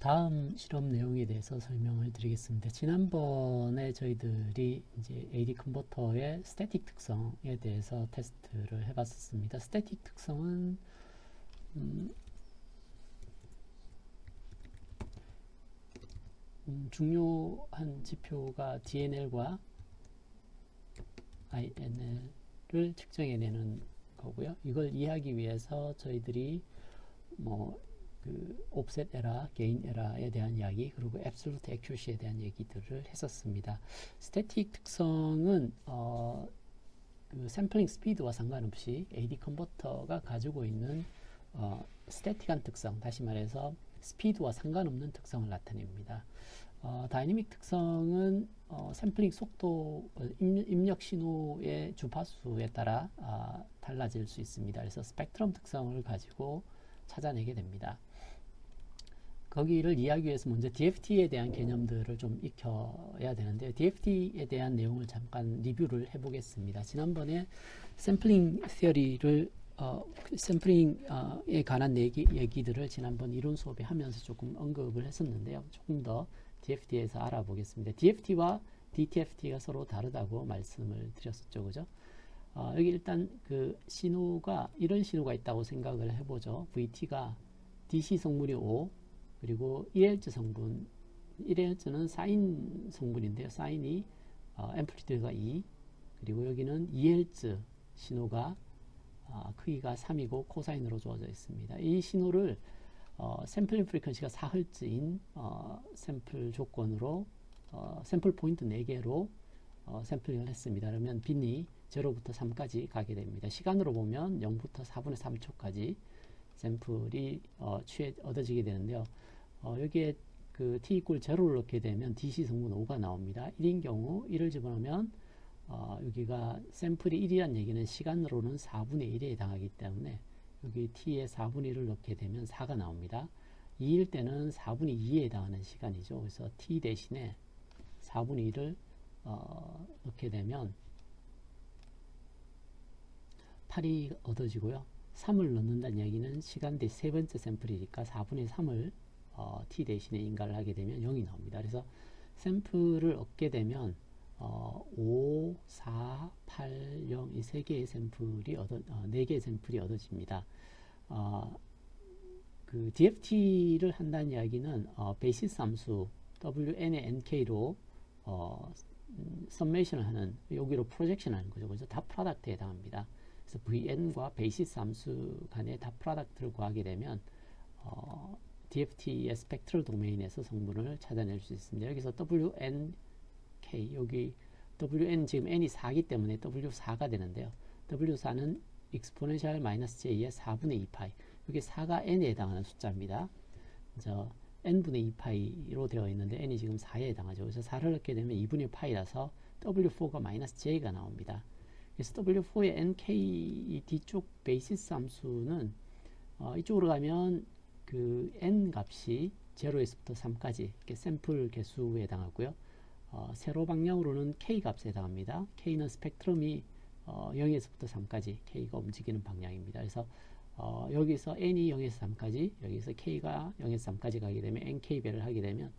다음 실험 내용에 대해서 설명을 드리겠습니다. 지난번에 저희들이 이제 AD 컨버터의 스태틱 특성에 대해서 테스트를 해봤었습니다. 스태틱 특성은 중요한 지표가 DNL과 INL을 측정해내는 거고요. 이걸 이해하기 위해서 저희들이 그 옵셋 에러, 게인 에러에 대한 이야기, 그리고 앱솔루트 액큐러시에 대한 얘기들을 했었습니다. 스태틱 특성은 그 샘플링 스피드와 상관없이 AD 컨버터가 가지고 있는 스태틱한 특성, 다시 말해서 스피드와 상관없는 특성을 나타냅니다. 다이내믹 특성은 샘플링 속도, 입력 신호의 주파수에 따라 달라질 수 있습니다. 그래서 스펙트럼 특성을 가지고 찾아내게 됩니다. 거기를 이해하기 위해서 먼저 DFT에 대한 개념들을 좀 익혀야 되는데요. DFT에 대한 내용을 잠깐 리뷰를 해보겠습니다. 지난번에 샘플링 시어리를 샘플링에 관한 얘기들을 지난번 이론 수업에 하면서 조금 언급을 했었는데요. 조금 더 DFT에서 알아보겠습니다. DFT와 DTFT가 서로 다르다고 말씀을 드렸었죠, 그죠? 여기 일단 그 신호가 이런 신호가 있다고 생각을 해보죠. VT가 DC 성분이 5, 그리고 1Hz 성분, 1Hz는 사인 성분인데요. 사인이 앰플리튜드가 2, 그리고 여기는 2Hz 신호가 크기가 3이고 코사인으로 주어져 있습니다. 이 신호를 샘플링 프리퀀시가 4Hz인 샘플 조건으로 샘플 포인트 4개로 샘플링을 했습니다. 그러면 빈이 0부터 3까지 가게 됩니다. 시간으로 보면 0부터 4분의 3초까지 샘플이 얻어지게 되는데요. 여기에 그 t equal 0를 넣게 되면 DC 성분 5가 나옵니다. 1인 경우 1을 집어넣으면 여기가 샘플이 1이란 얘기는 시간으로는 4분의 1에 해당하기 때문에 여기 t에 4분의 1을 넣게 되면 4가 나옵니다. 2일 때는 4분의 2에 해당하는 시간이죠. 그래서 t 대신에 4분의 1을 넣게 되면 8이 얻어지고요. 3을 넣는다는 얘기는 시간 대 세 번째 샘플이니까 4분의 3을 t 대신에 인가를 하게 되면 0이 나옵니다. 그래서 샘플을 얻게 되면 5, 4, 8, 0 이 세 개의 샘플이 4개의 샘플이 얻어집니다. 그 DFT를 한다는 이야기는 베이시스 함수 WN의 NK로 썸메이션을 하는, 여기로 프로젝션 하는 거죠. 그래서 다 프로덕트에 해당합니다. 그래서 VN과 베이시스 함수 간의 다 프로덕트를 구하게 되면 DFT의 스펙트럴 도메인에서 성분을 찾아낼 수 있습니다. 여기서 WNK, 여기 WN 지금 N이 4기 때문에 W4가 되는데요. W4는 exponential 마이너스 J의 4분의 2파이, 여기 4가 N에 해당하는 숫자입니다. 그래서 N분의 2파이로 되어 있는데 N이 지금 4에 해당하죠. 그래서 4를 넣게 되면 2분의 파이라서 W4가 마이너스 J가 나옵니다. 그래서 W4의 NK 뒤쪽 베이시스 함수는 이쪽으로 가면 그 N 값이 0에서부터 3까지 샘플 개수에 해당하고요. 세로 방향으로는 K 값에 해당합니다. K는 스펙트럼이 0에서부터 3까지 K가 움직이는 방향입니다. 그래서 여기서 N이 0에서 3까지, 여기서 K가 0에서 3까지 가게 되면 NK배를 하게 되면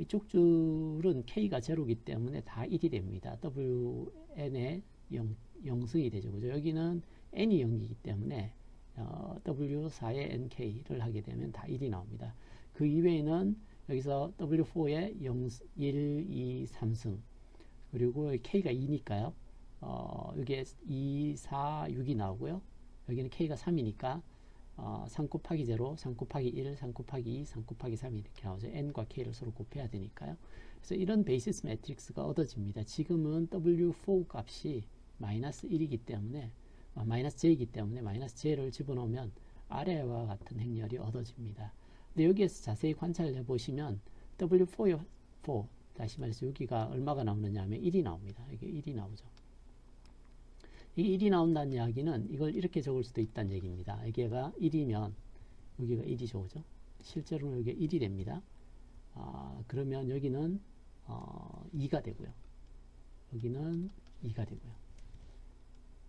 이쪽 줄은 K가 0이기 때문에 다 1이 됩니다. WN의 0승이 되죠. 그죠? 여기는 N이 0이기 때문에 W4의 NK를 하게 되면 다 1이 나옵니다. 그 이외에는 여기서 W4의 1, 2, 3승, 그리고 K가 2니까요. 여기에 2, 4, 6이 나오고요. 여기는 K가 3이니까 3 곱하기 0, 3 곱하기 1, 3 곱하기 2, 3 곱하기 3 이렇게 나오죠. N과 K를 서로 곱해야 되니까요. 그래서 이런 베이시스 매트릭스가 얻어집니다. 지금은 W4 값이 마이너스 1이기 때문에 마이너스 J이기 때문에 마이너스 J를 집어넣으면 아래와 같은 행렬이 얻어집니다. 근데 여기에서 자세히 관찰을 해보시면 W4의 4, 다시 말해서 여기가 얼마가 나오느냐 하면 1이 나옵니다. 이게 1이 나오죠. 이 1이 나온다는 이야기는 이걸 이렇게 적을 수도 있다는 얘기입니다. 여기가 1이면 여기가 1이죠. 그죠? 실제로는 여기가 1이 됩니다. 그러면 여기는 2가 되고요. 여기는 2가 되고요.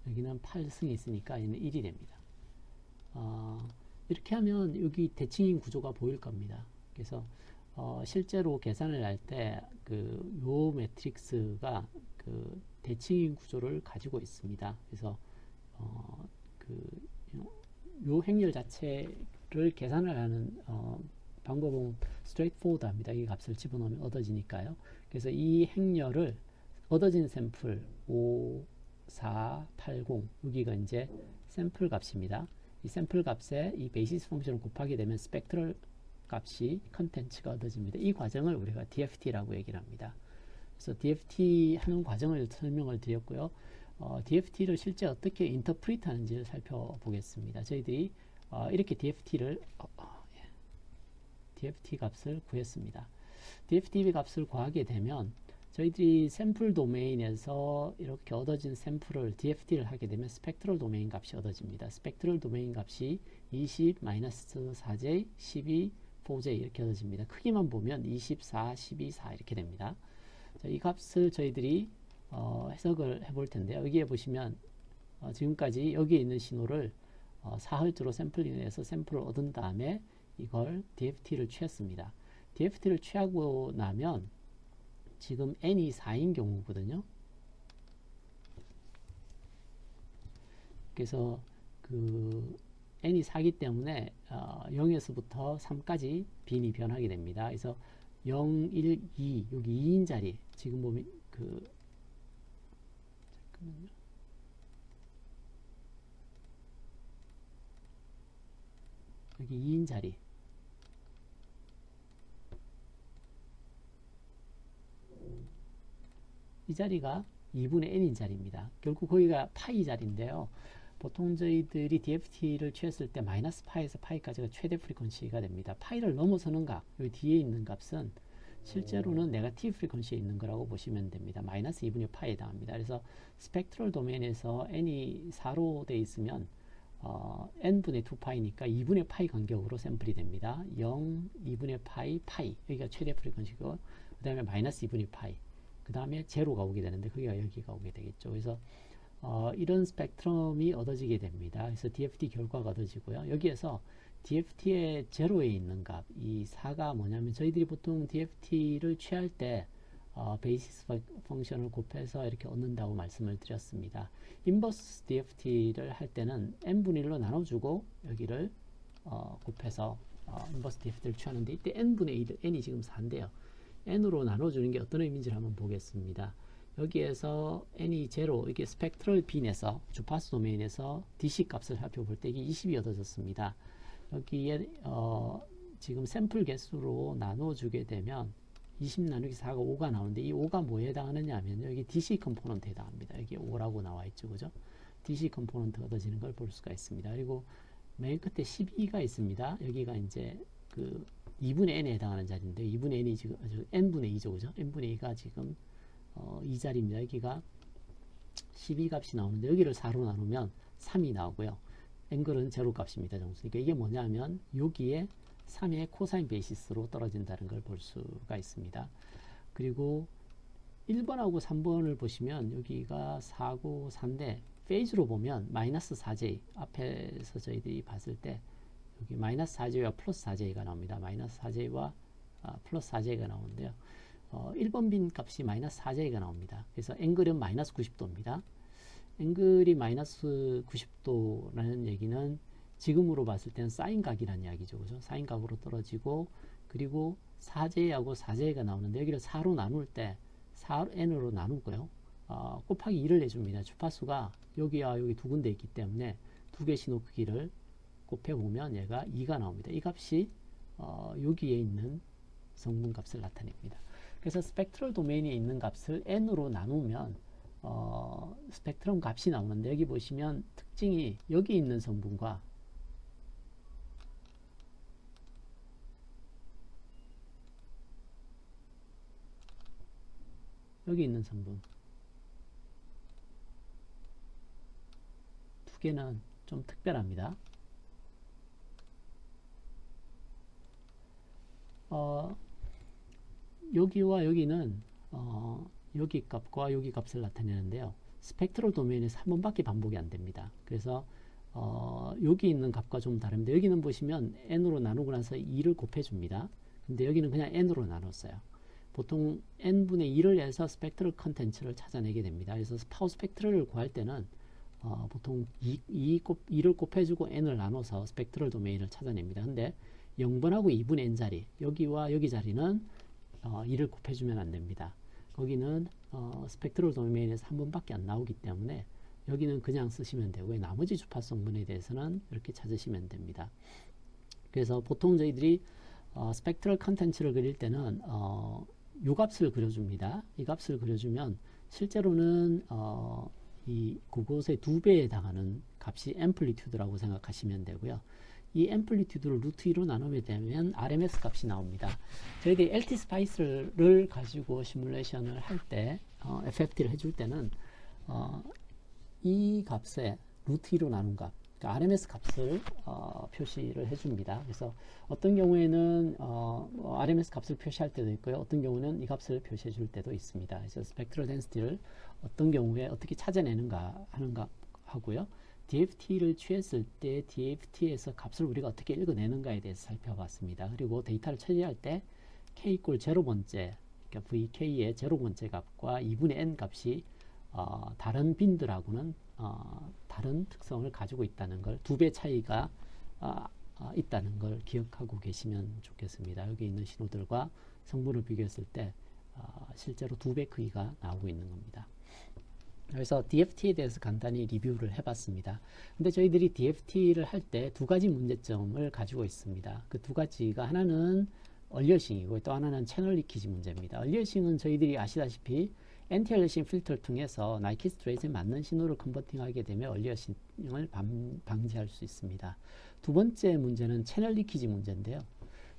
여기는 8승이 있으니까 얘는 1이 됩니다. 이렇게 하면 여기 대칭인 구조가 보일 겁니다. 그래서 실제로 계산을 할 때 요 매트릭스가 대칭인 구조를 가지고 있습니다. 그래서 요 행렬 자체를 계산을 하는 방법은 straightforward합니다. 이 값을 집어넣으면 얻어지니까요. 그래서 이 행렬을 얻어진 샘플 5, 4, 8, 0 여기가 이제 샘플 값입니다. 이 샘플 값에 이 베이시스 펑션을 곱하게 되면 스펙트럴 값이 컨텐츠가 얻어집니다. 이 과정을 우리가 DFT라고 얘기를 합니다. 그래서 DFT 하는 과정을 설명을 드렸고요. DFT를 실제 어떻게 인터프리트 하는지를 살펴보겠습니다. 저희들이 이렇게 DFT 값을 구했습니다. DFT 값을 구하게 되면 저희들이 샘플 도메인에서 이렇게 얻어진 샘플을 DFT를 하게 되면 스펙트럴 도메인 값이 얻어집니다. 스펙트럴 도메인 값이 20, 마이너스 4j, 12, 4j 이렇게 얻어집니다. 크기만 보면 24, 12, 4 이렇게 됩니다. 자, 이 값을 저희들이 해석을 해볼 텐데요. 여기에 보시면 지금까지 여기에 있는 신호를 4Hz로 샘플링해서 샘플을 얻은 다음에 이걸 DFT를 취했습니다. DFT를 취하고 나면 지금 n이 4인 경우거든요. 그래서 n이 4기 때문에 0에서부터 3까지 빈이 변하게 됩니다. 그래서 0, 1, 2 여기 2인 자리 지금 보면 잠깐만요. 여기 2인 자리 이 자리가 2분의 n인 자리입니다. 결국 거기가 파이 자리인데요. 보통 저희들이 DFT를 취했을 때 마이너스 파이에서 파이까지가 최대 프리퀀시가 됩니다. 파이를 넘어서는 값, 여기 뒤에 있는 값은 실제로는 네거티브 프리퀀시에 있는 거라고 보시면 됩니다. 마이너스 2분의 파이에 해당합니다. 그래서 스펙트럴 도메인에서 n이 4로 되어 있으면 n분의 2파이니까 2분의 파이 간격으로 샘플이 됩니다. 0, 2분의 파이, 파이 여기가 최대 프리퀀시고 그 다음에 마이너스 2분의 파이 그 다음에 제로가 오게 되는데 그게 여기가 오게 되겠죠. 그래서 이런 스펙트럼이 얻어지게 됩니다. 그래서 DFT 결과가 얻어지고요. 여기에서 DFT의 제로에 있는 값, 이 4가 뭐냐면 저희들이 보통 DFT를 취할 때 베이시스 펑션을 곱해서 이렇게 얻는다고 말씀을 드렸습니다. 인버스 DFT를 할 때는 n분의 1로 나눠주고 여기를 곱해서 인버스 DFT를 취하는데 이때 n분의 1, n이 지금 4인데요. n으로 나눠주는 게 어떤 의미인지를 한번 보겠습니다. 여기에서 n이 제로, 이게 스펙트럴 빈에서 주파수 도메인에서 DC 값을 살펴볼 때 이게 20이 얻어졌습니다. 여기에 지금 샘플 개수로 나눠주게 되면 20 나누기 4가 5가 나오는데 이 5가 뭐에 해당하느냐 하면 여기 DC 컴포넌트에 해당합니다. 여기 5라고 나와 있죠. 그죠? DC 컴포넌트가 얻어지는 걸 볼 수가 있습니다. 그리고 맨 끝에 12가 있습니다. 여기가 이제 2분의 n에 해당하는 자리인데 2분의 n이 지금 n분의 2죠. 그죠? n분의 2가 지금 이 자리입니다. 여기가 12 값이 나오는데 여기를 4로 나누면 3이 나오고요. 앵글은 제로 값입니다. 정수. 그러니까 이게 뭐냐면 여기에 3의 코사인 베이시스로 떨어진다는 걸 볼 수가 있습니다. 그리고 1번하고 3번을 보시면 여기가 4고 4인데 페이즈로 보면 마이너스 4j 앞에서 저희들이 봤을 때 여기 마이너스 4j와 플러스 4j가 나옵니다. 마이너스 4j와 플러스 4j가 나오는데요. 1번 빈 값이 마이너스 4j가 나옵니다. 그래서 앵글은 마이너스 90도입니다. 앵글이 마이너스 90도라는 얘기는 지금으로 봤을 때는 사인각이라는 이야기죠. 그죠? 사인각으로 떨어지고 그리고 4j하고 4j가 나오는데 여기를 4로 나눌 때 4n으로 나누고요. 곱하기 2를 내줍니다. 주파수가 여기와 여기 두 군데 있기 때문에 두 개 신호 크기를 곱해보면 얘가 2가 나옵니다. 이 값이 여기에 있는 성분 값을 나타냅니다. 그래서 스펙트럴 도메인에 있는 값을 n으로 나누면 스펙트럼 값이 나오는데 여기 보시면 특징이 여기 있는 성분과 여기 있는 성분 두 개는 좀 특별합니다. 여기와 여기는 여기 값과 여기 값을 나타내는데요. 스펙트럴 도메인에서 한 번밖에 반복이 안 됩니다. 그래서 여기 있는 값과 좀 다릅니다. 여기는 보시면 n으로 나누고 나서 2를 곱해줍니다. 근데 여기는 그냥 n으로 나눴어요. 보통 n분의 2를 해서 스펙트럴 컨텐츠를 찾아내게 됩니다. 그래서 파워 스펙트럴을 구할 때는 보통 2를 곱해주고 n을 나눠서 스펙트럴 도메인을 찾아냅니다. 근데 0번하고 2분의 n 자리, 여기와 여기 자리는 2를 곱해주면 안 됩니다. 거기는 스펙트럴 도메인에서 한 번밖에 안 나오기 때문에 여기는 그냥 쓰시면 되고요. 나머지 주파성분에 대해서는 이렇게 찾으시면 됩니다. 그래서 보통 저희들이 스펙트럴 컨텐츠를 그릴 때는 이 값을 그려줍니다. 이 값을 그려주면 실제로는 그곳의 2배에 해당하는 값이 앰플리튜드라고 생각하시면 되고요. 이 앰플리튜드를 루트 2로 나누게 되면 RMS 값이 나옵니다. 저희들이 LT 스파이스를 가지고 시뮬레이션을 할 때 FFT를 해줄 때는 이 값에 루트 2로 나눈 값, 그러니까 RMS 값을 표시를 해줍니다. 그래서 어떤 경우에는 RMS 값을 표시할 때도 있고요. 어떤 경우는 이 값을 표시해 줄 때도 있습니다. 그래서 스펙트럴 덴시티를 어떤 경우에 어떻게 찾아내는가 하는가 하고요. DFT를 취했을 때 DFT에서 값을 우리가 어떻게 읽어내는가에 대해서 살펴봤습니다. 그리고 데이터를 처리할 때 K = 0번째, 그러니까 VK의 0번째 값과 2분의 N 값이 다른 빈들하고는 다른 특성을 가지고 있다는 걸, 2배 차이가 있다는 걸 기억하고 계시면 좋겠습니다. 여기 있는 신호들과 성분을 비교했을 때 실제로 2배 크기가 나오고 있는 겁니다. 그래서 DFT에 대해서 간단히 리뷰를 해봤습니다. 근데 저희들이 DFT를 할 때 두 가지 문제점을 가지고 있습니다. 그 두 가지가 하나는 얼리어싱이고 또 하나는 채널 리키지 문제입니다. 얼리어싱은 저희들이 아시다시피 엔티-얼리어싱 필터를 통해서 나이키스트 레이트에 맞는 신호를 컨버팅하게 되면 얼리어싱을 방지할 수 있습니다. 두 번째 문제는 채널 리키지 문제인데요.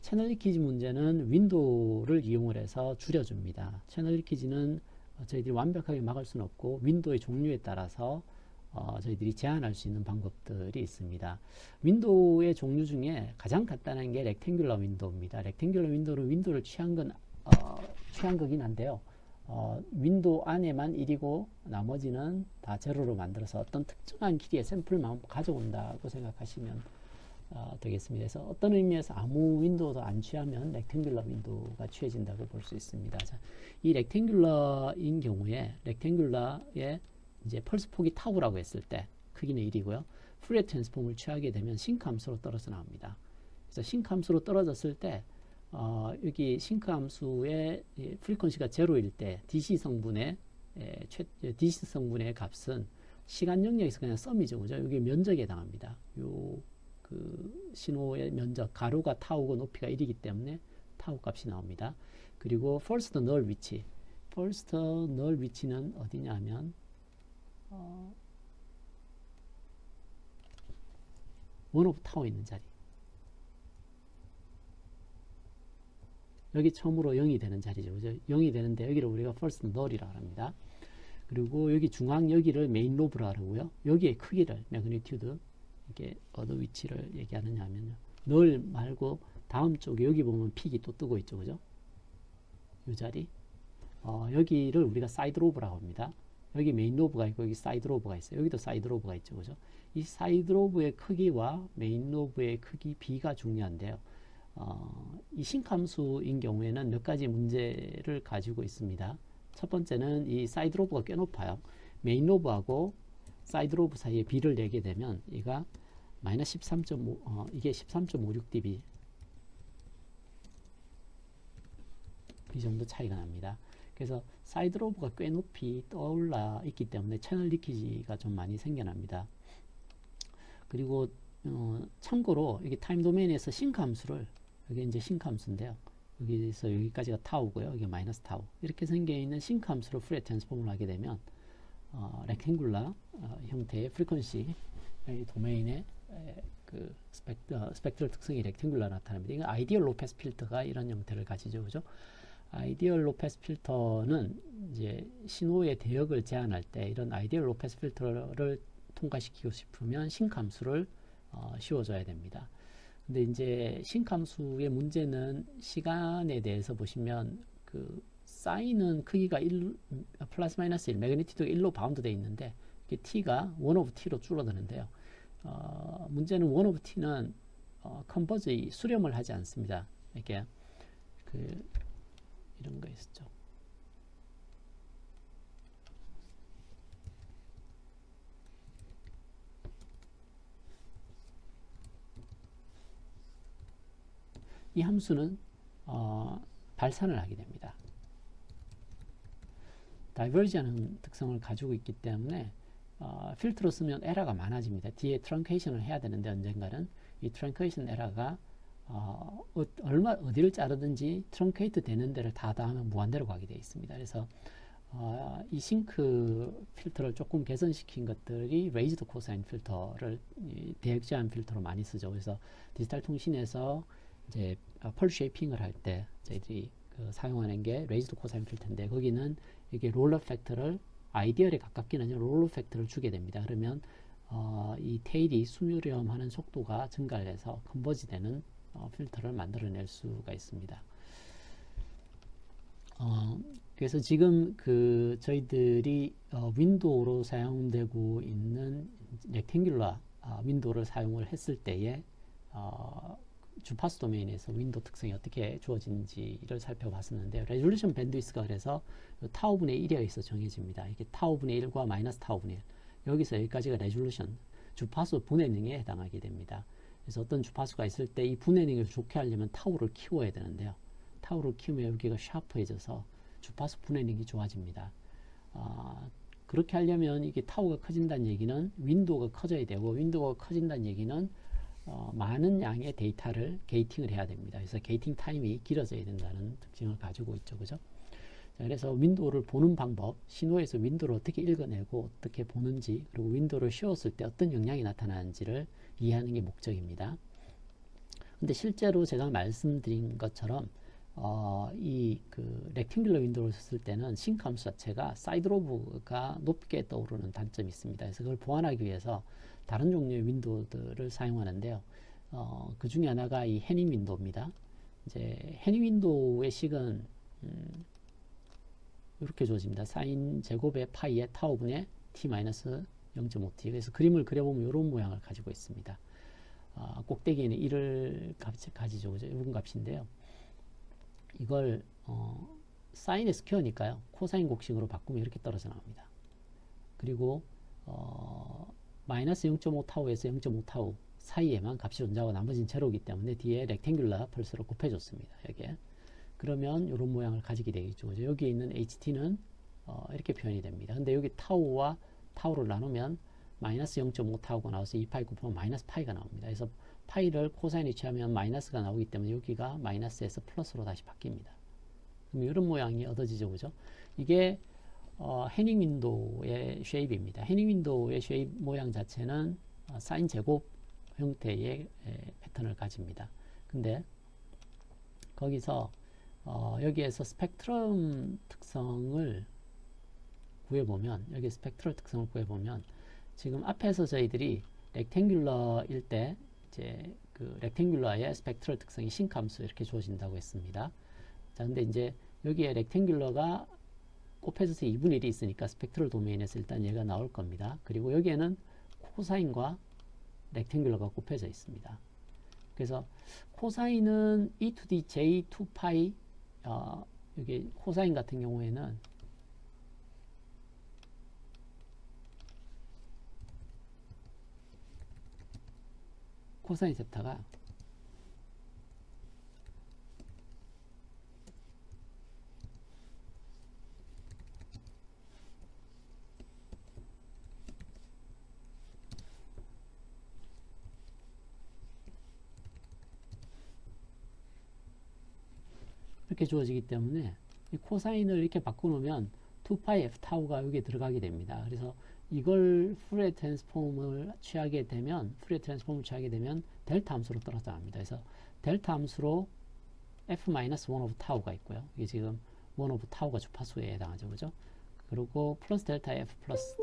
채널 리키지 문제는 윈도우를 이용을 해서 줄여줍니다. 채널 리키지는 저희들이 완벽하게 막을 수는 없고 윈도우의 종류에 따라서 저희들이 제한할 수 있는 방법들이 있습니다. 윈도우의 종류 중에 가장 간단한 게 렉탱귤러 윈도우입니다. 렉탱귤러 윈도우는 윈도우를 취한 거긴 한데요. 윈도우 안에만 1이고 나머지는 다 제로로 만들어서 어떤 특정한 길이의 샘플만 가져온다고 생각하시면 되겠습니다. 그래서 어떤 의미에서 아무 윈도우도 안 취하면 렉탱귤러 윈도우가 취해진다고 볼 수 있습니다. 자, 이 렉탱귤러인 경우에 렉탱귤러의 이제 펄스 폭이 타우라고 했을 때 크기는 1이고요. 푸리어 트랜스폼을 취하게 되면 싱크 함수로 떨어져 나옵니다. 그래서 싱크 함수로 떨어졌을 때 여기 싱크 함수의 프리퀀시가 제로일 때 DC 성분의 값은 시간 영역에서 그냥 썸이죠, 그죠? 여기 면적에 해당합니다. 그 신호의 면적 가로가 타우고 높이가 1이기 때문에 타우 값이 나옵니다. 그리고 first null 위치, first null 위치는 어디냐 하면 원 오브 타워 있는 자리, 여기 처음으로 0이 되는 자리죠, 그죠? 0이 되는데 여기를 우리가 first null이라고 합니다. 그리고 여기 중앙 여기를 main lobe라고 하고요. 여기의 크기를 magnitude, 이게 어느 위치를 얘기하느냐 하면요, null 말고 다음 쪽에 여기 보면 픽이 또 뜨고 있죠, 그죠? 이 자리, 여기를 우리가 사이드 로브라고 합니다. 여기 메인 로브가 있고 여기 사이드 로브가 있어요. 여기도 사이드 로브가 있죠, 그죠? 이 사이드 로브의 크기와 메인 로브의 크기 비가 중요한데요. 이 싱크함수인 경우에는 몇 가지 문제를 가지고 있습니다. 첫 번째는 이 사이드 로브가 꽤 높아요. 메인 로브하고 사이드 로브 사이에 비를 내게 되면 얘가 마이너스 13.5, 이게 13.56dB 이 정도 차이가 납니다. 그래서 사이드 로브가 꽤 높이 떠올라 있기 때문에 채널 리키지가 좀 많이 생겨납니다. 그리고 참고로 이게 타임 도메인에서 싱크 함수를, 여기 이제 싱크 함수인데요, 여기서 여기까지가 타우고요, 이게 마이너스 타우, 이렇게 생겨 있는 싱크 함수로 프리어 트랜스폼을 하게 되면 렉탱굴라 형태의 프리퀀시 도메인의 그 스펙트럴 특성이 렉탱굴라 나타납니다. 이건 아이디얼 로페스 필터가 이런 형태를 가지죠, 그죠? 아이디얼 로페스 필터는 이제 신호의 대역을 제한할 때 이런 아이디얼 로페스 필터를 통과시키고 싶으면 싱크 함수를 씌워줘야 됩니다. 근데 이제 싱크 함수의 문제는 시간에 대해서 보시면 그 사인은 크기가 1, 플러스 마이너스 1, 매그니튜드가 1로 바운드되어 있는데 이게 t가 1 오브 t로 줄어드는데요. 문제는 1 오브 t는 컨버지 수렴을 하지 않습니다. 이렇게 이런 거 있었죠. 이 함수는 발산을 하게 됩니다. 다이버지하는 특성을 가지고 있기 때문에 필터로 쓰면 에러가 많아집니다. 뒤에 트렁케이션을 해야 되는데 언젠가는 이 트렁케이션 에러가 어디를 자르든지 트렁케이트 되는 데를 다 하면 무한대로 가게 되어 있습니다. 그래서 이 싱크 필터를 조금 개선시킨 것들이 레이즈드 코사인 필터를 대역제한 필터로 많이 쓰죠. 그래서 디지털 통신에서 이제 펄 쉐이핑을 할 때 저희들이 사용하는 게 레이즈드 코사인 필터인데, 거기는 이게 롤러 팩터를 아이디얼에 가깝긴 하지만 롤러 팩터를 주게 됩니다. 그러면 이 테일이 수렴하는 속도가 증가를 해서 컨버지 되는 필터를 만들어낼 수가 있습니다. 그래서 지금 저희들이 윈도우로 사용되고 있는 렉탱귤러 윈도우를 사용을 했을 때에 주파수 도메인에서 윈도우 특성이 어떻게 주어진지를 살펴봤었는데요. 레졸루션 밴드위스가 그래서 타오분의 1에 의해서 정해집니다. 이게 타오분의 1과 마이너스 타오분의 1, 여기서 여기까지가 레졸루션, 주파수 분해능에 해당하게 됩니다. 그래서 어떤 주파수가 있을 때 이 분해능을 좋게 하려면 타우를 키워야 되는데요. 타우를 키우면 여기가 샤프해져서 주파수 분해능이 좋아집니다. 그렇게 하려면 이게 타우가 커진다는 얘기는 윈도우가 커져야 되고, 윈도우가 커진다는 얘기는 많은 양의 데이터를 게이팅을 해야 됩니다. 그래서 게이팅 타임이 길어져야 된다는 특징을 가지고 있죠. 그죠? 자, 그래서 윈도우를 보는 방법, 신호에서 윈도우를 어떻게 읽어내고 어떻게 보는지, 그리고 윈도우를 씌웠을 때 어떤 영향이 나타나는지를 이해하는 게 목적입니다. 근데 실제로 제가 말씀드린 것처럼 이 렉탱귤러 윈도우를 썼을 때는 싱크 함수 자체가 사이드 로브가 높게 떠오르는 단점이 있습니다. 그래서 그걸 보완하기 위해서 다른 종류의 윈도우들을 사용하는데요. 그 중에 하나가 이 해닝 윈도우입니다. 이제 해닝 윈도우의 식은 이렇게 주어집니다. 사인 제곱의 파이의 타오분의 t-0.5t. 그래서 그림을 그려보면 이런 모양을 가지고 있습니다. 꼭대기에는 1을 가지죠. 그죠? 이런 값인데요. 이걸 사인의 스퀘어니까요. 코사인 곡식으로 바꾸면 이렇게 떨어져 나옵니다. 그리고 마이너스 0.5타우에서 0.5타우 사이에만 값이 존재하고 나머지는 제로이기 때문에 뒤에 렉탱귤러 펄스로 곱해줬습니다. 여기에. 그러면 이런 모양을 가지게 되겠죠. 그죠? 여기에 있는 HT는 이렇게 표현이 됩니다. 근데 여기 타우와 타우를 나누면 마이너스 0.5타우가 나와서 2파이 곱하면 마이너스 파이가 나옵니다. 그래서 파이를 코사인에 취하면 마이너스가 나오기 때문에 여기가 마이너스에서 플러스로 다시 바뀝니다. 그럼 이런 모양이 얻어지죠. 그죠? 이게 해닝 윈도우의 쉐입입니다. 해닝 윈도우의 쉐입 모양 자체는 사인 제곱 형태의 패턴을 가집니다. 근데 거기서 여기에서 스펙트럼 특성을 구해보면, 여기 스펙트럴 특성을 구해보면, 지금 앞에서 저희들이 렉탱귤러일 때 이제 렉탱귤러의 스펙트럴 특성이 싱크함수 이렇게 주어진다고 했습니다. 자, 근데 이제 여기에 렉탱귤러가 곱해져서 2분의 1이 있으니까 스펙트럴 도메인에서 일단 얘가 나올 겁니다. 그리고 여기에는 코사인과 렉탱귤러가 곱해져 있습니다. 그래서 코사인은 e to the j 2파이, 여기 코사인 같은 경우에는 코사인 세타가 이렇게 주어지기 때문에 이 코사인을 이렇게 바꿔놓으면 2파이 f 타우가 여기에 들어가게 됩니다. 그래서 이걸 푸리어 트랜스폼을 취하게 되면 델타 함수로 떨어져 나갑니다. 그래서 델타 함수로 f-1 오브 타우가 있고요. 이게 지금 1 오브 타우가 주파수에 해당하죠. 그죠? 그리고 플러스 델타 f 플러스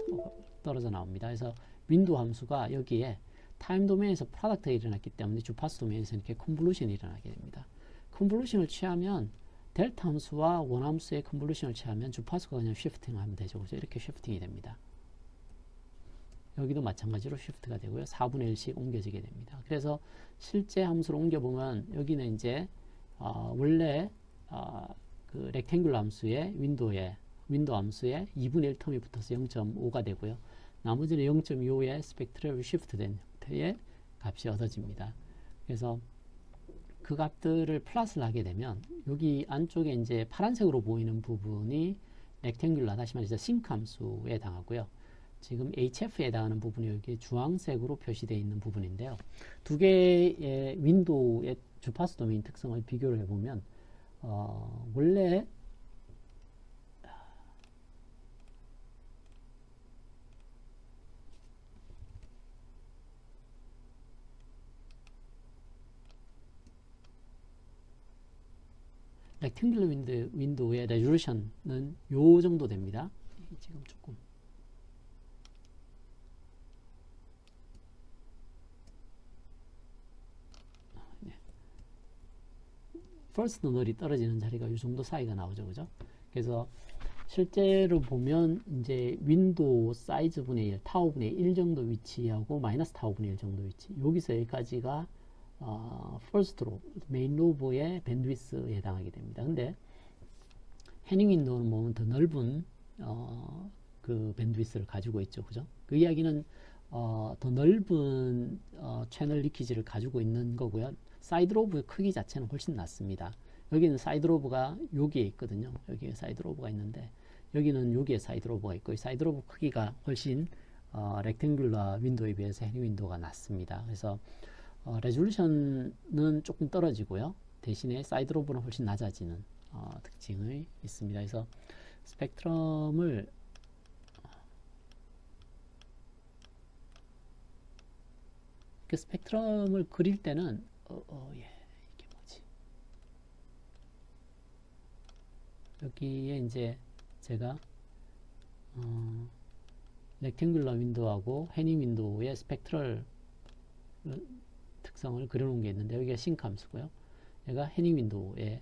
떨어져 나옵니다. 그래서 윈도우 함수가 여기에 타임 도메인에서 프로덕트가 일어났기 때문에 주파수 도메인에서 이렇게 컨볼루션이 일어나게 됩니다. 컨볼루션을 취하면 델타 함수와 원함수의 컨볼루션을 취하면 주파수가 그냥 쉬프팅 하면 되죠. 그죠? 이렇게 쉬프팅이 됩니다. 여기도 마찬가지로 쉬프트가 되고요. 4분의 1씩 옮겨지게 됩니다. 그래서 실제 함수로 옮겨보면 여기는 이제 원래 그 렉탱귤러 함수에 윈도우 함수에 2분의 1 텀이 붙어서 0.5가 되고요. 나머지는 0.25의 스펙트럴 시프트된 형태의 값이 얻어집니다. 그래서 그 값들을 플러스를 하게 되면 여기 안쪽에 이제 파란색으로 보이는 부분이 렉탱귤러, 다시 말해서 싱크 함수에 해당하고요. 지금 HF에 해당하는 부분이 여기 주황색으로 표시되어 있는 부분인데요. 두 개의 윈도우의 주파수 도메인 특성을 비교를 해보면 원래 렉탱귤러 윈도우의 레졸루션은 요 정도 됩니다. 지금 조금 퍼스트 널이 떨어지는 자리가 이 정도 사이가 나오죠, 그죠? 그래서 실제로 보면 이제 윈도우 사이즈 분의 1, 타워 분의 1 정도 위치하고 마이너스 타워 분의 1 정도 위치. 여기서 여기까지가 퍼스트로 메인 로브의 밴드위스에 해당하게 됩니다. 근데 해닝 윈도우는 보면 더 넓은 그 밴드위스를 가지고 있죠, 그죠? 그 이야기는 더 넓은 채널 리키지를 가지고 있는 거고요. 사이드 로브의 크기 자체는 훨씬 낮습니다. 여기는 사이드 로브가 여기에 있거든요. 여기에 사이드 로브가 있는데 여기는 여기에 사이드 로브가 있고, 이 사이드 로브 크기가 훨씬 렉탱귤러 윈도우에 비해서 해닝 윈도우가 낮습니다. 그래서 레졸루션은 조금 떨어지고요. 대신에 사이드 로브는 훨씬 낮아지는 특징이 있습니다. 그래서 스펙트럼을 스펙트럼을 그릴 때는 이게 뭐지? 여기에 이제 제가 렉탱귤러 윈도우하고 해닝 윈도우의 스펙트럴 특성을 그려놓은 게 있는데 여기가 싱크 함수고요. 얘가 해닝 윈도우의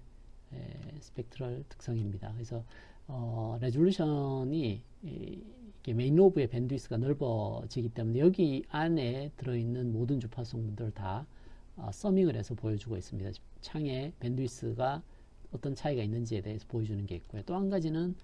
스펙트럴 특성입니다. 그래서 레졸루션이 이게 메인 로브의 밴드위스가 넓어지기 때문에 여기 안에 들어있는 모든 주파수들을 다 서밍을 해서 보여주고 있습니다. 창의 밴드위스가 어떤 차이가 있는지에 대해서 보여주는 게 있고요. 또 한 가지는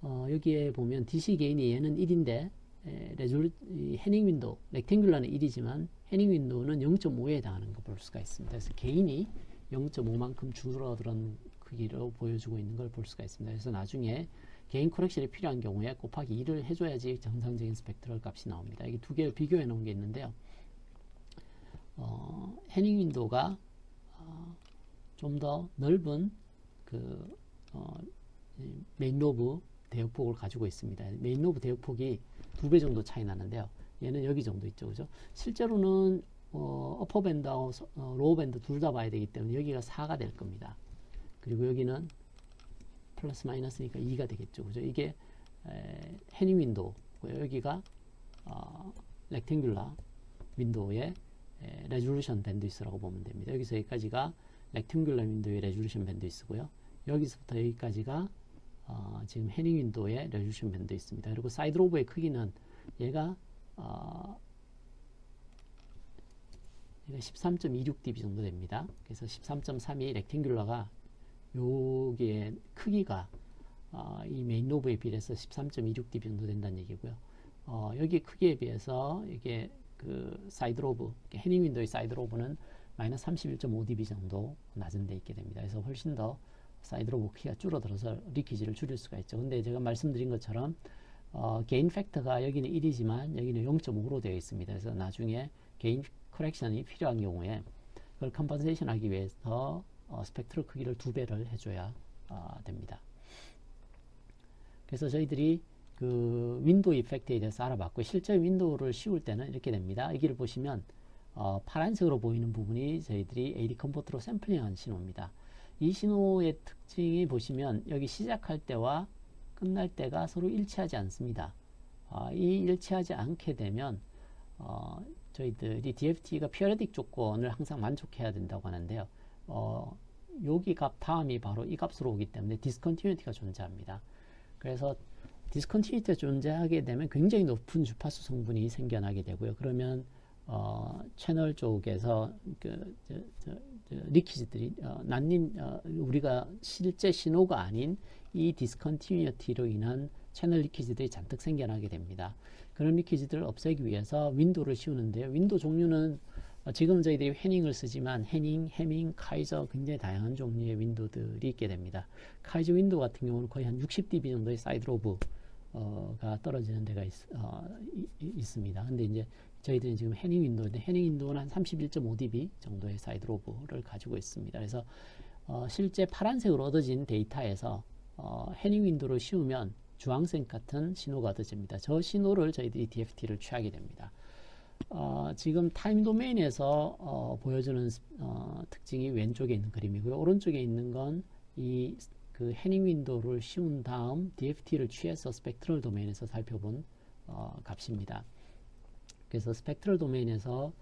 여기에 보면 DC 게인이 얘는 1인데 해닝 윈도우, 렉탱귤러는 1이지만 해닝 윈도우는 0.5에 해당하는 걸 볼 수가 있습니다. 그래서 게인이 0.5만큼 줄어든 크기로 보여주고 있는 걸 볼 수가 있습니다. 그래서 나중에 게인 코렉션이 필요한 경우에 곱하기 2를 해줘야지 정상적인 스펙트럴 값이 나옵니다. 이게 두 개를 비교해 놓은 게 있는데요. 해닝 윈도우가 좀 더 넓은 그 메인 로브 대역폭을 가지고 있습니다. 메인 로브 대역폭이 2배 정도 차이 나는데요. 얘는 여기 정도 있죠, 그죠? 실제로는 어퍼 밴드하고 로우 밴드 둘 다 봐야 되기 때문에 여기가 4가 될 겁니다. 그리고 여기는 플러스 마이너스니까 2가 되겠죠, 그죠? 이게 해닝 윈도우고요. 여기가 렉탱귤러 윈도우의 레졸루션 밴드위스라고 보면 됩니다. 여기서 여기까지가 렉탱귤러 윈도우의 레졸루션 밴드위스고요. 여기서부터 여기까지가 지금 해닝 윈도우의 레졸루션 밴드위스입니다. 그리고 사이드 로브의 크기는 얘가 13.26dB 정도 됩니다. 그래서 13.32 렉탱귤러가 여기에 크기가 이 메인 로브에 비해서 13.26dB 정도 된다는 얘기고요. 여기 크기에 비해서 이게 그 사이드 로브, 해닝 윈도우의 사이드 로브는 마이너스 31.5dB 정도 낮은 데 있게 됩니다. 그래서 훨씬 더 사이드 로브 크기가 줄어들어서 리키지를 줄일 수가 있죠. 근데 제가 말씀드린 것처럼 게인 팩터가 여기는 1이지만 여기는 0.5로 되어 있습니다. 그래서 나중에 게인 커렉션이 필요한 경우에 그걸 컴pen세이션 하기 위해서 스펙트럴 크기를 2배를 해줘야 됩니다. 그래서 저희들이 그 윈도우 이펙트에 대해서 알아봤고, 실제 윈도우를 씌울 때는 이렇게 됩니다. 여기를 보시면 파란색으로 보이는 부분이 저희들이 AD 컨버터로 샘플링한 신호입니다. 이 신호의 특징이 보시면 여기 시작할 때와 끝날 때가 서로 일치하지 않습니다. 이 일치하지 않게 되면 저희들이 DFT가 피어레딕 조건을 항상 만족해야 된다고 하는데요. 여기 값 다음이 바로 이 값으로 오기 때문에 디스컨티뉴티가 존재합니다. 그래서 디스컨티뉴티가 존재하게 되면 굉장히 높은 주파수 성분이 생겨나게 되고요. 그러면 채널 쪽에서 리키지들이 우리가 실제 신호가 아닌 이 디스컨티뉴티로 인한 채널 리키지들이 잔뜩 생겨나게 됩니다. 그런 리키지들을 없애기 위해서 윈도우를 씌우는데요. 윈도우 종류는 지금 저희들이 해닝을 쓰지만 해밍, 카이저 굉장히 다양한 종류의 윈도우들이 있게 됩니다. 카이저 윈도우 같은 경우는 거의 한 60dB 정도의 사이드 로브가 떨어지는 데가 있습니다. 근데 이제 저희들은 지금 해닝 윈도우인데 해닝 윈도우는 한 31.5dB 정도의 사이드 로브를 가지고 있습니다. 그래서 실제 파란색으로 얻어진 데이터에서 해닝 윈도우를 씌우면 주황색 같은 신호가 얻어집니다. 저 신호를 저희들이 DFT를 취하게 됩니다. 지금 타임 도메인에서 보여주는 특징이 왼쪽에 있는 그림이고요. 오른쪽에 있는 건 그 해닝 윈도우를 씌운 다음 DFT를 취해서 스펙트럴 도메인에서 살펴본 값입니다. 그래서 스펙트럴 도메인에서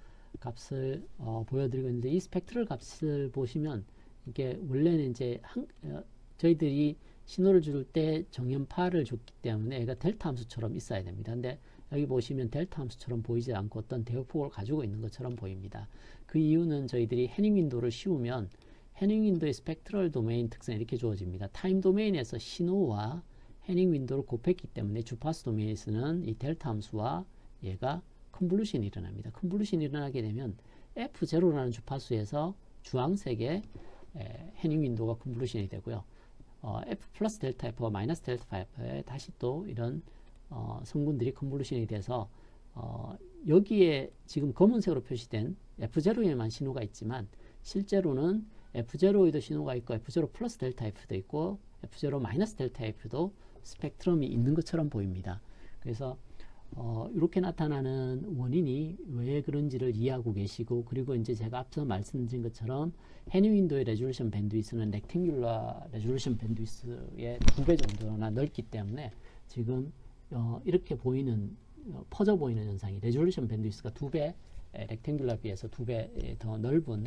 값을 보여드리고 있는데 이 스펙트럴 값을 보시면 이게 원래는 이제 저희들이 신호를 줄 때 정연파를 줬기 때문에 얘가 델타 함수처럼 있어야 됩니다. 근데 여기 보시면 델타 함수처럼 보이지 않고 어떤 대역폭을 가지고 있는 것처럼 보입니다. 그 이유는 저희들이 해닝 윈도우를 씌우면 해닝 윈도우의 스펙트럴 도메인 특성이 이렇게 주어집니다. 타임 도메인에서 신호와 해닝 윈도우를 곱했기 때문에 주파수 도메인에서는 이 델타 함수와 얘가 컨볼루션이 일어납니다. 컨볼루션이 일어나게 되면 F0라는 주파수에서 주황색의 해닝 윈도우가 컨볼루션이 되고요. F 플러스 델타 F와 마이너스 델타 F에 다시 또 이런 성분들이 컨볼루션이 돼서 여기에 지금 검은색으로 표시된 F0에만 신호가 있지만 실제로는 F0에도 신호가 있고 F0 플러스 델타 F도 있고 F0 마이너스 델타 F도 스펙트럼이 있는 것처럼 보입니다. 그래서 이렇게 나타나는 원인이 왜 그런지를 이해하고 계시고, 그리고 이제 제가 앞서 말씀드린 것처럼 해닝 윈도우의 레졸루션 밴드위스는 렉탱귤러 레졸루션 밴드위스의 2배 정도나 넓기 때문에 지금 이렇게 보이는 퍼져 보이는 현상이 레졸루션 밴드위스가 2배 렉탱귤러에 비해서 2배 더 넓은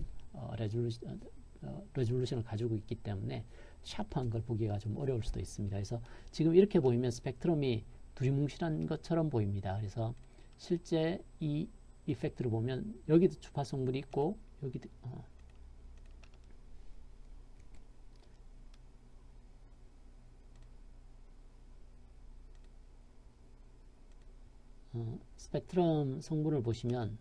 레졸루션을 가지고 있기 때문에 샤프한 걸 보기가 좀 어려울 수도 있습니다. 그래서 지금 이렇게 보이면 스펙트럼이 두리뭉실한 것처럼 보입니다. 그래서 실제 이 이펙트를 보면 여기도 주파수 성분이 있고 여기도 스펙트럼 성분을 보시면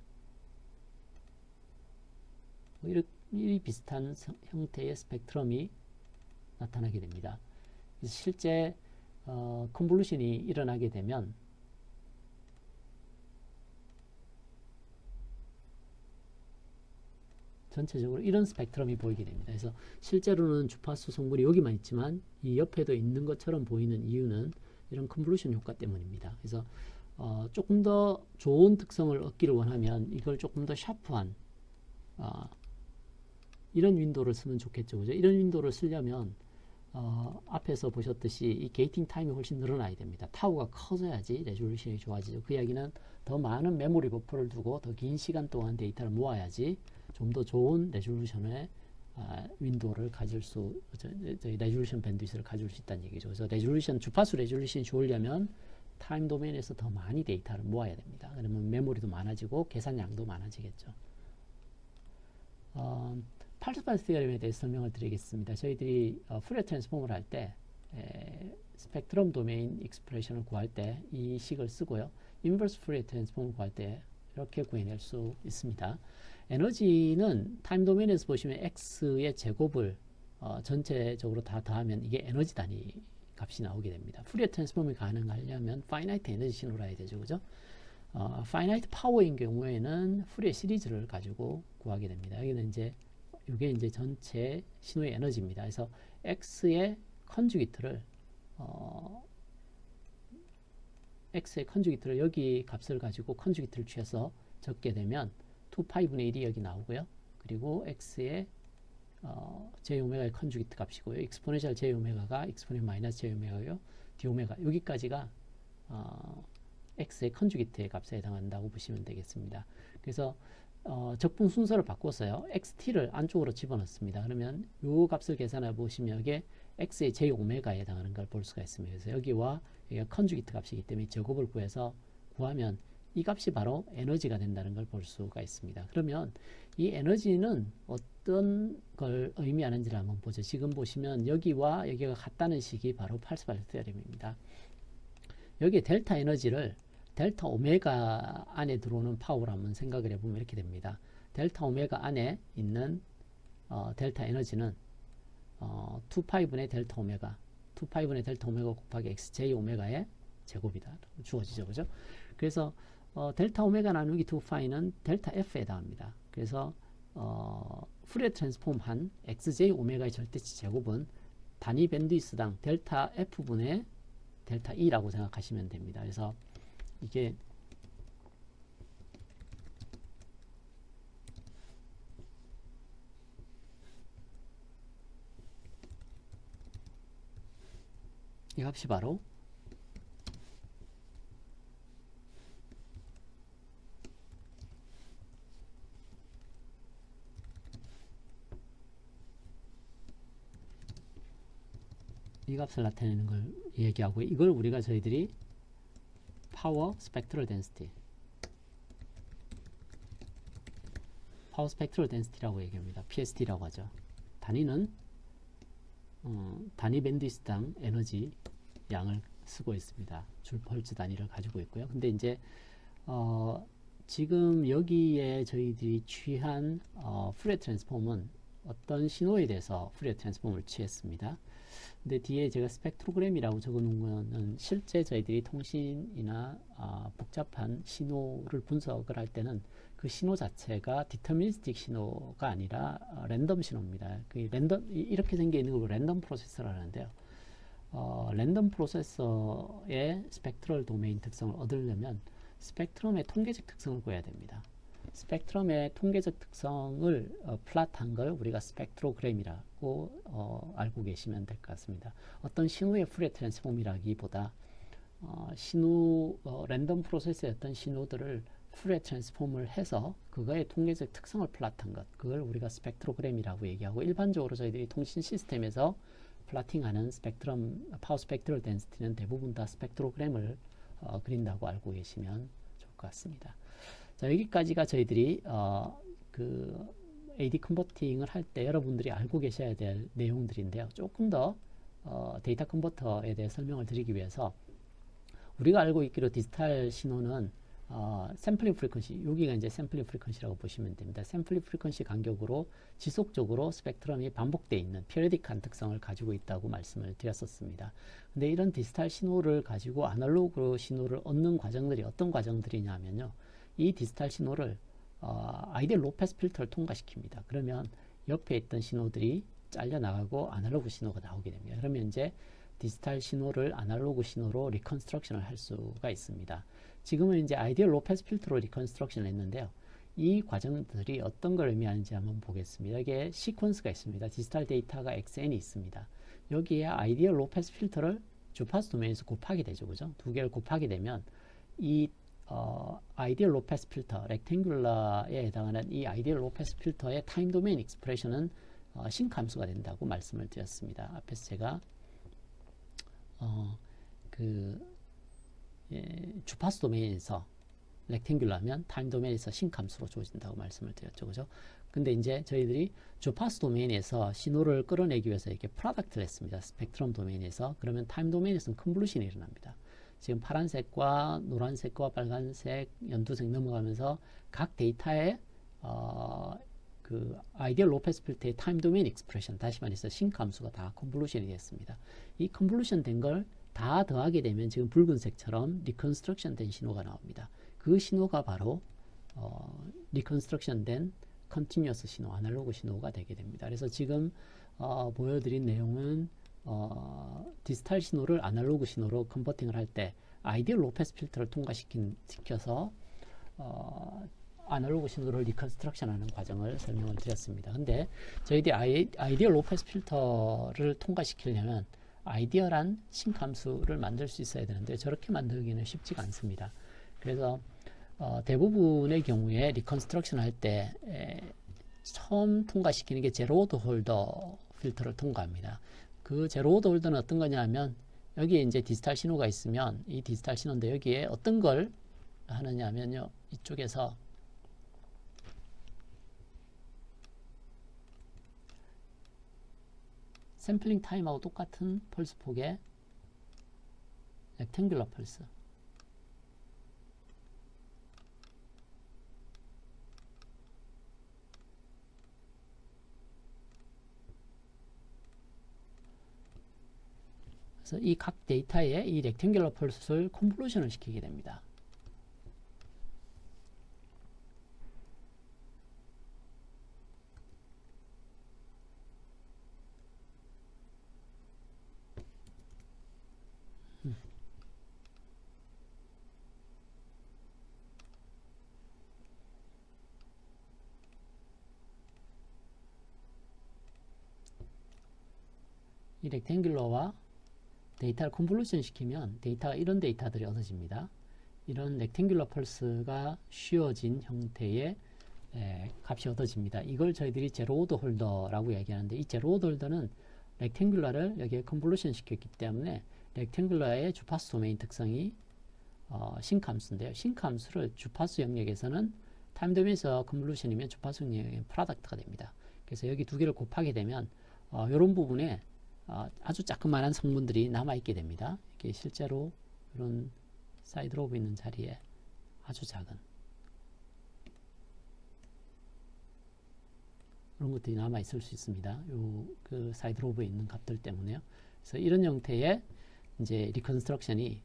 이 비슷한 형태의 스펙트럼이 나타나게 됩니다. 그래서 실제 컨볼루션이 일어나게 되면 전체적으로 이런 스펙트럼이 보이게 됩니다. 그래서 실제로는 주파수 성분이 여기만 있지만 이 옆에도 있는 것처럼 보이는 이유는 이런 컨볼루션 효과 때문입니다. 그래서 조금 더 좋은 특성을 얻기를 원하면 이걸 조금 더 샤프한 이런 윈도우를 쓰면 좋겠죠. 그죠? 이런 윈도우를 쓰려면 앞에서 보셨듯이 이 게이팅 타임이 훨씬 늘어나야 됩니다. 타우가 커져야지 레졸루션이 좋아지죠. 그 이야기는 더 많은 메모리 버퍼를 두고 더 긴 시간 동안 데이터를 모아야지 좀 더 좋은 레졸루션의 윈도우를 가질 수, 레졸루션 밴드위스를 가질 수 있다는 얘기죠. 그래서 주파수 레졸루션이 좋으려면 타임 도메인에서 더 많이 데이터를 모아야 됩니다. 그러면 메모리도 많아지고 계산량도 많아지겠죠. 팔스파스 디어럼에 대해서 설명을 드리겠습니다. 저희들이 푸리어 트랜스폼을 할 때 스펙트럼 도메인 익스프레션을 구할 때 이 식을 쓰고요. 인버스 푸리어 트랜스폼을 구할 때 이렇게 구해낼 수 있습니다. 에너지는 타임 도메인에서 보시면 x의 제곱을 전체적으로 다 더하면 이게 에너지 단위 값이 나오게 됩니다. 푸리어 트랜스폼이 가능하려면 파이나이트 에너지 신호라 해야 되죠. 그죠? 파이나이트 파워인 경우에는 푸리어 시리즈를 가지고 구하게 됩니다. 여기는 이제 이게 이제 전체 신호의 에너지입니다. 그래서 x의 컨주기트를 여기 값을 가지고 컨주기트를 취해서 적게 되면 2파이분의 1이 여기 나오고요. 그리고 x의 제오메가의 컨주기트 값이고요. 익스포넨셜 제오메가가 익스포넨 마이너스 제오메가요. 디오메가 여기까지가 x의 컨주기트의 값에 해당한다고 보시면 되겠습니다. 그래서 적분 순서를 바꿔서요. xt를 안쪽으로 집어넣습니다. 그러면 이 값을 계산해 보시면 이게 x의 제오메가에 해당하는 걸 볼 수가 있습니다. 그래서 여기와 여기가 컨주기트 값이기 때문에 제곱을 구하면 이 값이 바로 에너지가 된다는 걸 볼 수가 있습니다. 그러면 이 에너지는 어떤 걸 의미하는지를 한번 보죠. 지금 보시면 여기와 여기가 같다는 식이 바로 팔스파르 테어렘입니다. 여기에 델타 에너지를 델타 오메가 안에 들어오는 파워로 한번 생각을 해보면 이렇게 됩니다. 델타 오메가 안에 있는 델타 에너지는 2파이분의 델타 오메가 2파이분의 델타 오메가 곱하기 xj 오메가의 제곱이다 주어지죠. 그죠? 그래서 델타 오메가 나누기 2파이는 델타 f에 해당합니다. 그래서 푸리어 트랜스폼 한 xj 오메가의 절대치 제곱은 단위 밴드위스당 델타 f분의 델타 E라고 생각하시면 됩니다. 그래서 이게 이 값이 바로 이 값을 나타내는 걸 얘기하고, 이걸 우리가 저희들이 파워 스펙트럴 덴시티 라고 얘기합니다. PST라고 하죠. 단위는 단위 밴드위스당 에너지 양을 쓰고 있습니다. 줄 펄츠 단위를 가지고 있고요. 근데 이제 지금 여기에 저희들이 취한 푸리어 트랜스폼은 어떤 신호에 대해서 푸리어 트랜스폼을 취했습니다. 근데 뒤에 제가 스펙트로그램이라고 적어 놓은 거는 실제 저희들이 통신이나 복잡한 신호를 분석을 할 때는 그 신호 자체가 디터미니스틱 신호가 아니라 랜덤 신호입니다. 그 랜덤 이렇게 생겨 있는 걸 랜덤 프로세서라고 하는데요. 랜덤 프로세서의 스펙트럴 도메인 특성을 얻으려면 스펙트럼의 통계적 특성을 구해야 됩니다. 스펙트럼의 통계적 특성을 플랫한 걸 우리가 스펙트로그램이라고 알고 계시면 될 것 같습니다. 어떤 신호의 푸리어 트랜스폼이라기보다 랜덤 프로세스의 어떤 신호들을 푸리어 트랜스폼을 해서 그거의 통계적 특성을 플랫한 것, 그걸 우리가 스펙트로그램이라고 얘기하고, 일반적으로 저희들이 통신 시스템에서 플라팅하는 파워 스펙트럴 덴시티는 대부분 다 스펙트로그램을 그린다고 알고 계시면 좋을 것 같습니다. 자, 여기까지가 저희들이 그 AD 컨버팅을 할 때 여러분들이 알고 계셔야 될 내용들인데요. 조금 더 데이터 컨버터에 대해 설명을 드리기 위해서, 우리가 알고 있기로 디지털 신호는 샘플링 프리퀀시, 여기가 이제 샘플링 프리퀀시라고 보시면 됩니다. 샘플링 프리퀀시 간격으로 지속적으로 스펙트럼이 반복되어 있는 피리어딕한 특성을 가지고 있다고 말씀을 드렸었습니다. 근데 이런 디지털 신호를 가지고 아날로그 신호를 얻는 과정들이 어떤 과정들이냐면요, 이 디지털 신호를 아이디얼 로패스 필터를 통과시킵니다. 그러면 옆에 있던 신호들이 잘려나가고 아날로그 신호가 나오게 됩니다. 그러면 이제 디지털 신호를 아날로그 신호로 리컨스트럭션을 할 수가 있습니다. 지금은 이제 아이디얼 로패스 필터로 리컨스트럭션을 했는데요. 이 과정들이 어떤 걸 의미하는지 한번 보겠습니다. 여기에 시퀀스가 있습니다. 디지털 데이터가 XN이 있습니다. 여기에 아이디얼 로패스 필터를 주파수 도메인에서 곱하게 되죠. 그죠? 두 개를 곱하게 되면 이 아이디얼 로패스 필터, 렉탱귤러에 해당하는 이 아이디얼 로패스 필터의 타임 도메인 익스프레션은 신감수가 된다고 말씀을 드렸습니다. 앞에서 제가 주파수 도메인에서 렉탱귤러면 타임 도메인에서 신감수로 주어진다고 말씀을 드렸죠. 그죠? 근데 이제 저희들이 주파수 도메인에서 신호를 끌어내기 위해서 이렇게 프로덕트를 했습니다. 스펙트럼 도메인에서. 그러면 타임 도메인에서는 컨볼루션이 일어납니다. 지금 파란색과 노란색과 빨간색, 연두색 넘어가면서 각 데이터의 그 아이디얼 로패스 필터의 타임 도메인 익스프레션, 다시 말해서 신감수가 다 컨볼루션이 됐습니다. 이 컨볼루션 된 걸 다 더하게 되면 지금 붉은색처럼 리컨스트럭션 된 신호가 나옵니다. 그 신호가 바로 리컨스트럭션 된 컨티뉴어스 신호, 아날로그 신호가 되게 됩니다. 그래서 지금 보여드린 내용은 디지털 신호를 아날로그 신호로 컨버팅을 할 때 아이디얼 로패스 필터를 통과시켜서 아날로그 신호를 리컨스트럭션 하는 과정을 설명을 드렸습니다. 근데 저희들이 아이디얼 로패스 필터를 통과시키려면 아이디얼한 신감수를 만들 수 있어야 되는데 저렇게 만들기는 쉽지가 않습니다. 그래서 대부분의 경우에 리컨스트럭션 할 때 처음 통과시키는 게 제로 오더 홀더 필터를 통과합니다. 그 제로 오더 홀더는 어떤 거냐면, 여기에 이제 디지털 신호가 있으면 이 디지털 신호인데 여기에 어떤 걸 하느냐면요, 이쪽에서 샘플링 타임하고 똑같은 펄스 폭의 렉탱귤러 펄스, 그래서 이 각 데이터에 이 렉탱귤러 펄스를 컨볼루션을 시키게 됩니다. 이 렉탱귤러와 데이터를 컨볼루션 시키면 데이터가 이런 데이터들이 얻어집니다. 이런 렉탱귤러 펄스가 쉬워진 형태의 값이 얻어집니다. 이걸 저희들이 제로 오더 홀더라고 얘기하는데, 이 제로 오더 홀더는 렉탱귤러를 여기에 컨볼루션 시켰기 때문에 렉탱귤러의 주파수 도메인 특성이 싱크 함수인데요. 싱크 함수를 주파수 영역에서는 타임 도메인에서 컨볼루션이면 주파수 영역의 프로덕트가 됩니다. 그래서 여기 두 개를 곱하게 되면 이런 부분에 아주 자그마한 성분들이 남아있게 됩니다. 이게 실제로 이런 사이드 로브 있는 자리에 아주 작은 그런 것들이 남아있을 수 있습니다. 그 사이드 로브에 있는 값들 때문에요. 그래서 이런 형태의 이제 리컨스트럭션이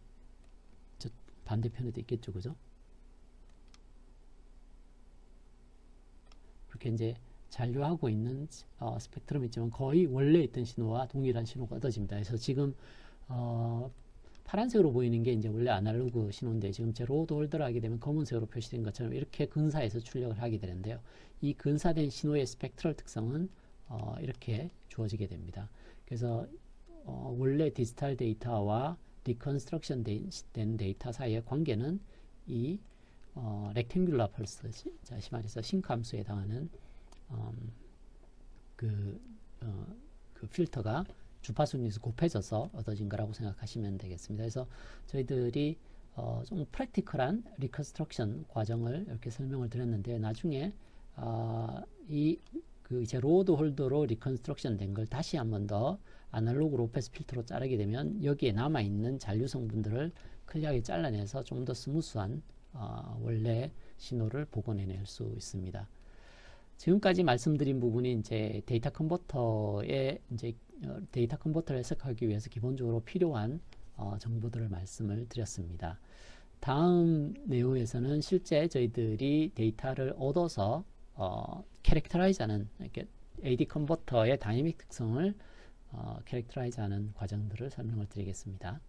저 반대편에도 있겠죠, 그죠? 그렇게 이제 잔류하고 있는 스펙트럼이 있지만 거의 원래 있던 신호와 동일한 신호가 얻어집니다. 그래서 지금 파란색으로 보이는 게 이제 원래 아날로그 신호인데, 지금 제로 오더 홀더를 하게 되면 검은색으로 표시된 것처럼 이렇게 근사해서 출력을 하게 되는데요. 이 근사된 신호의 스펙트럴 특성은 이렇게 주어지게 됩니다. 그래서 원래 디지털 데이터와 리컨스트럭션 된 데이터 사이의 관계는 이 렉탱귤러 펄스, 다시 말해서 싱크 함수에 해당하는 그 필터가 주파수에서 곱해져서 얻어진 거라고 생각하시면 되겠습니다. 그래서 저희들이 좀 프랙티컬한 리컨스트럭션 과정을 이렇게 설명을 드렸는데, 나중에 그 제로 오더 홀더로 리컨스트럭션 된 걸 다시 한 번 더 아날로그 로패스 필터로 자르게 되면 여기에 남아있는 잔류 성분들을 클리어하게 잘라내서 좀 더 스무스한 원래 신호를 복원해낼 수 있습니다. 지금까지 말씀드린 부분이 이제 데이터 컨버터의 데이터 컨버터를 해석하기 위해서 기본적으로 필요한 정보들을 말씀을 드렸습니다. 다음 내용에서는 실제 저희들이 데이터를 얻어서 캐릭터라이즈하는, 이렇게 AD 컨버터의 다이내믹 특성을 캐릭터라이즈하는 과정들을 설명을 드리겠습니다.